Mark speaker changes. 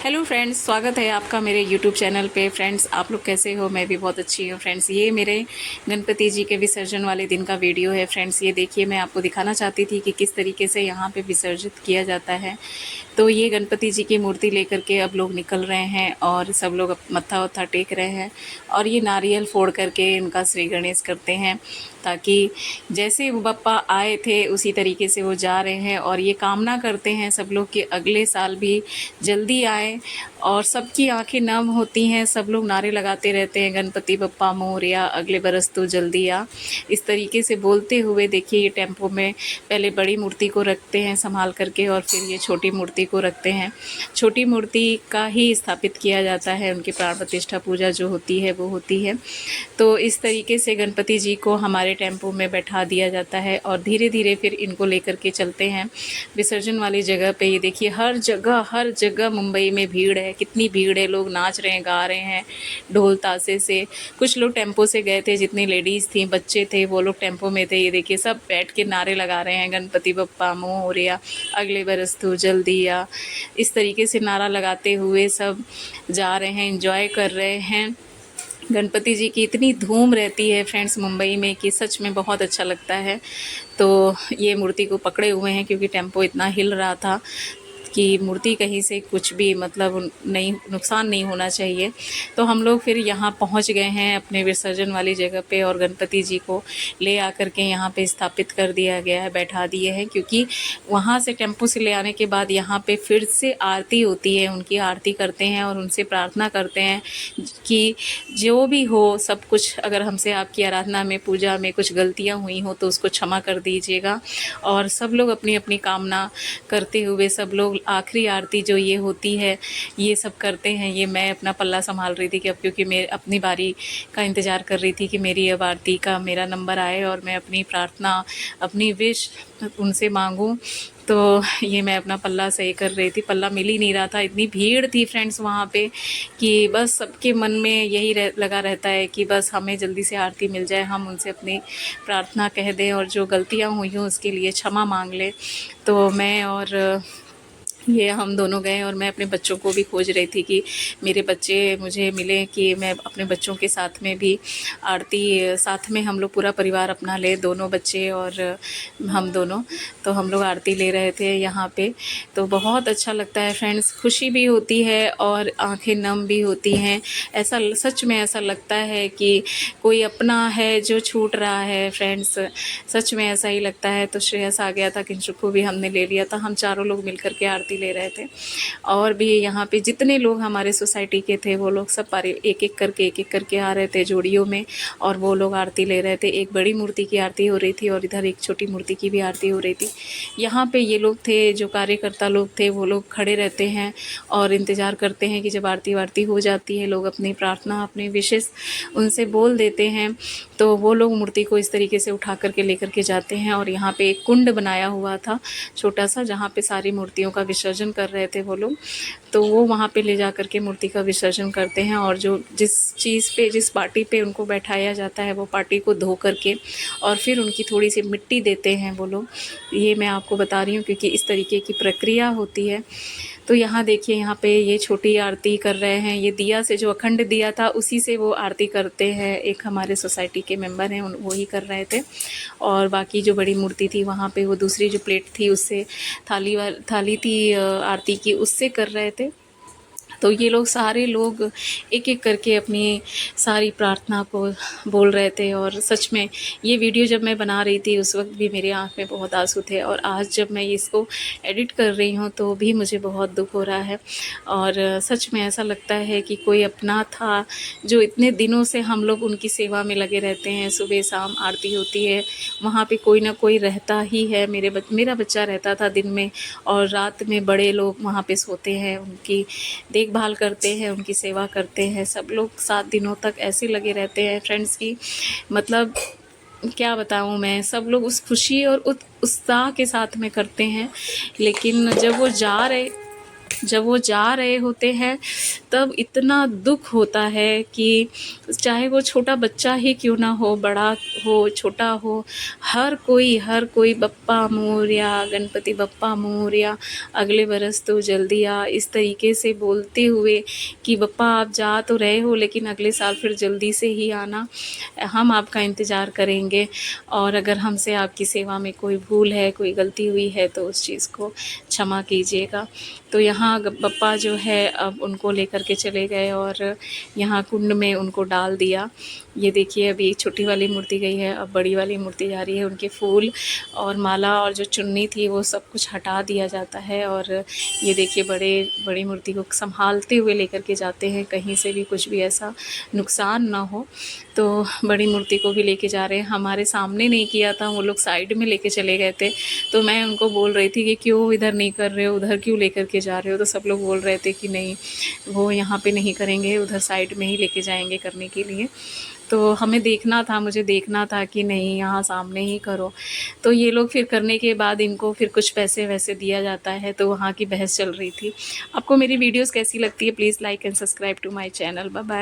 Speaker 1: Hello friends, स्वागत है आपका मेरे यूट्यूब चैनल पे। फ्रेंड्स, आप लोग कैसे हो? मैं भी बहुत अच्छी हूँ। फ्रेंड्स, ये मेरे गणपति जी के विसर्जन वाले दिन का वीडियो है। फ्रेंड्स, ये देखिए, मैं आपको दिखाना चाहती थी कि किस तरीके से यहाँ पे विसर्जित किया जाता है। तो ये गणपति जी की मूर्ति लेकर के अब लोग निकल रहे हैं और सब लोग मत्था वत्था टेक रहे हैं और ये नारियल फोड़ करके इनका श्री गणेश करते हैं, ताकि जैसे वो बप्पा आए थे उसी तरीके से वो जा रहे हैं। और ये कामना करते हैं सब लोग कि अगले साल भी जल्दी आए। और सबकी आंखें नम होती हैं, सब लोग नारे लगाते रहते हैं, गणपति बप्पा मोरया, अगले बरस तो जल्दी आ। इस तरीके से बोलते हुए देखिए, ये टेम्पो में पहले बड़ी मूर्ति को रखते हैं संभाल करके और फिर ये छोटी मूर्ति को रखते हैं। छोटी मूर्ति का ही स्थापित किया जाता है, उनकी प्राण प्रतिष्ठा पूजा जो होती है वो होती है। तो इस तरीके से गणपति जी को हमारे टेम्पो में बैठा दिया जाता है और धीरे धीरे फिर इनको लेकर के चलते हैं विसर्जन वाली जगह पे। ये देखिए, हर जगह मुंबई में भीड़ है, कितनी भीड़ है, लोग नाच रहे हैं, गा रहे हैं ढोल ताशे से। कुछ लोग टेम्पो से गए थे, जितनी लेडीज़ थी, बच्चे थे, वो लोग टेम्पो में थे। ये देखिए, सब बैठ के नारे लगा रहे हैं, गणपति बप्पा मोरया, अगले बरस तो जल्दी आ। इस तरीके से नारा लगाते हुए सब जा रहे हैं, एंजॉय कर रहे हैं। गणपति जी की इतनी धूम रहती है फ्रेंड्स मुंबई में कि सच में बहुत अच्छा लगता है। तो ये मूर्ति को पकड़े हुए हैं क्योंकि टेम्पो इतना हिल रहा था कि मूर्ति कहीं से कुछ भी मतलब नहीं, नुकसान नहीं होना चाहिए। तो हम लोग फिर यहाँ पहुँच गए हैं अपने विसर्जन वाली जगह पे और गणपति जी को ले आकर के यहाँ पे स्थापित कर दिया गया है, बैठा दिए हैं। क्योंकि वहाँ से टेम्पो से ले आने के बाद यहाँ पे फिर से आरती होती है, उनकी आरती करते हैं और उनसे प्रार्थना करते हैं कि जो भी हो सब कुछ, अगर हमसे आपकी आराधना में, पूजा में कुछ गलतियाँ हुई हो तो उसको क्षमा कर दीजिएगा। और सब लोग अपनी अपनी कामना करते हुए सब लोग आखिरी आरती जो ये होती है ये सब करते हैं। ये मैं अपना पल्ला संभाल रही थी कि अब, क्योंकि मैं अपनी बारी का इंतज़ार कर रही थी कि मेरी अब आरती का मेरा नंबर आए और मैं अपनी प्रार्थना, अपनी विश उनसे मांगूं। तो ये मैं अपना पल्ला सही कर रही थी, पल्ला मिल ही नहीं रहा था, इतनी भीड़ थी फ्रेंड्स वहाँ पे कि बस सबके मन में यही लगा रहता है कि बस हमें जल्दी से आरती मिल जाए, हम उनसे अपनी प्रार्थना कह दें और जो गलतियाँ हुई हों उसके लिए क्षमा मांग लें। तो मैं और ये हम दोनों गए और मैं अपने बच्चों को भी खोज रही थी कि मेरे बच्चे मुझे मिले, कि मैं अपने बच्चों के साथ में भी आरती, साथ में हम लोग पूरा परिवार अपना ले, दोनों बच्चे और हम दोनों। तो हम लोग आरती ले रहे थे यहाँ पे। तो बहुत अच्छा लगता है फ्रेंड्स, खुशी भी होती है और आंखें नम भी होती हैं। ऐसा सच में ऐसा लगता है कि कोई अपना है जो छूट रहा है फ्रेंड्स, सच में ऐसा ही लगता है। तो श्रेयस आ गया था, किंशु को भी हमने ले लिया था, हम चारों लोग मिल कर के आरती ले रहे थे। और भी यहाँ पे जितने लोग हमारे सोसाइटी के थे वो लोग सब एक एक करके आ रहे थे जोड़ियों में और वो लोग आरती ले रहे थे। एक बड़ी मूर्ति की आरती हो रही थी और इधर एक छोटी मूर्ति की भी आरती हो रही थी। यहाँ पे ये लोग थे, जो कार्यकर्ता लोग थे, वो लोग खड़े रहते हैं और इंतज़ार करते हैं कि जब आरती वारती हो जाती है, लोग अपनी प्रार्थना, अपनी विशेष उनसे बोल देते हैं, तो वो लोग मूर्ति को इस तरीके से उठा करके लेकर के जाते हैं। और यहाँ पे एक कुंड बनाया हुआ था छोटा सा, जहाँ पे सारी मूर्तियों का विसर्जन कर रहे थे वो लोग। तो वो वहाँ पे ले जा कर के मूर्ति का विसर्जन करते हैं और जो जिस चीज़ पे, जिस पार्टी पे उनको बैठाया जाता है वो पार्टी को धो करके और फिर उनकी थोड़ी सी मिट्टी देते हैं वो लोग। ये मैं आपको बता रही हूँ क्योंकि इस तरीके की प्रक्रिया होती है। तो यहाँ देखिए, यहाँ पे ये छोटी आरती कर रहे हैं, ये दिया से, जो अखंड दिया था उसी से वो आरती करते हैं। एक हमारे सोसाइटी के मेंबर हैं, वो ही कर रहे थे। और बाकी जो बड़ी मूर्ति थी वहाँ पे वो दूसरी जो प्लेट थी उससे, थाली थी आरती की, उससे कर रहे थे। तो ये लोग सारे लोग एक एक करके अपनी सारी प्रार्थना को बोल रहे थे। और सच में ये वीडियो जब मैं बना रही थी उस वक्त भी मेरे आँख में बहुत आंसू थे और आज जब मैं इसको एडिट कर रही हूँ तो भी मुझे बहुत दुख हो रहा है। और सच में ऐसा लगता है कि कोई अपना था जो इतने दिनों से हम लोग उनकी सेवा में लगे रहते हैं। सुबह शाम आरती होती है, वहाँ पे कोई ना कोई रहता ही है। मेरा बच्चा रहता था दिन में और रात में बड़े लोग वहाँ पे सोते हैं, उनकी देखभाल करते हैं, उनकी सेवा करते हैं। सब लोग 7 दिनों तक ऐसे लगे रहते हैं फ्रेंड्स की, मतलब क्या बताऊँ मैं। सब लोग उस खुशी और उत्साह के साथ में करते हैं। लेकिन जब वो जा रहे जब वो जा रहे होते हैं तब इतना दुख होता है कि चाहे वो छोटा बच्चा ही क्यों ना हो, बड़ा हो, छोटा हो, हर कोई बप्पा मोरया, गणपति बप्पा मोरया, अगले बरस तो जल्दी आ, इस तरीके से बोलते हुए कि बप्पा आप जा तो रहे हो लेकिन अगले साल फिर जल्दी से ही आना, हम आपका इंतज़ार करेंगे और अगर हमसे आपकी सेवा में कोई भूल है, कोई गलती हुई है तो उस चीज़ को क्षमा कीजिएगा। तो यहाँ बप्पा जो है अब उनको लेकर के चले गए और यहाँ कुंड में उनको डाल दिया। ये देखिए अभी छोटी वाली मूर्ति गई है, अब बड़ी वाली मूर्ति जा रही है। उनके फूल और माला और जो चुन्नी थी वो सब कुछ हटा दिया जाता है और ये देखिए बड़ी मूर्ति को संभालते हुए लेकर के जाते हैं, कहीं से भी कुछ भी ऐसा नुकसान ना हो। तो बड़ी मूर्ति को भी लेके जा रहे हैं। हमारे सामने नहीं किया था, वो लोग साइड में लेके चले गए थे। तो मैं उनको बोल रही थी कि क्यों इधर नहीं कर रहे हो, उधर क्यों लेकर के जा रहे हो। तो सब लोग बोल रहे थे कि नहीं, वो यहाँ पे नहीं करेंगे, उधर साइड में ही लेके जाएंगे करने के लिए। तो हमें देखना था, मुझे देखना था कि नहीं यहाँ सामने ही करो। तो ये लोग फिर करने के बाद इनको फिर कुछ पैसे वैसे दिया जाता है, तो वहाँ की बहस चल रही थी। आपको मेरी वीडियोस कैसी लगती है please like and subscribe to my channel. Bye bye.